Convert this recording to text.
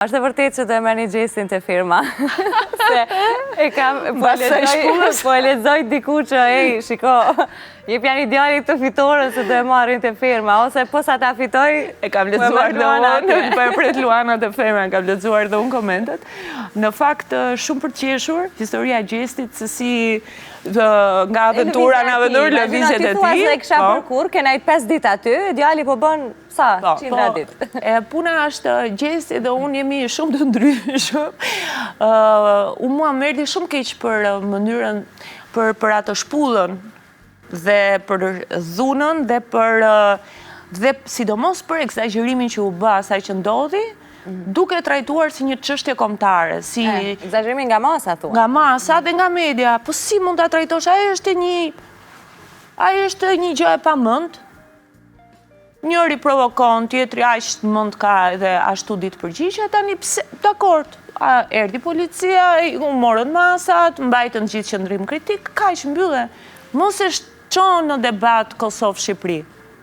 Është e vërtet që do e merrni gjestin të firma. Se e kam po e lexoj diku që shiko, jep janë idealit të fitore se do e marrin të firma, ose posa ta fitoj, e kam lexuar dhe unë, po e pret Luana të firma, kam lexuar dhe unë komentet. Në fakt, shumë për të qeshur, historia e gjestit, se si nga aventura në aventurë lëvizjet e tij. Ti thua se kisha po. përkur, kena 5 ditë aty, ideali po bën sa? 100 ditë. Puna është gjesti dhe unë jemi shumë të ndryshëm. Unë mua më erdhi shumë keq për mënyrën, për atë shpullën dhe për dhunën dhe për dhe sidomos për egzagerimin që u bë asaj që ndodhi, duke trajtuar si një çështje kombëtare, si egzagerimin nga masa thua. Nga masa dhe nga media. Po si mund ta trajtosh? Ai është një gjë e pamend. Njëri provokon, tjetri aq mund ka dhe ashtu ditë përgjigje, tani pse dakord. Erdhi policia, u morën masat, mbajtën gjithë qëndrim kritik, kaq mbyllën. Mos e çon në debat Kosovë-Shqipëri.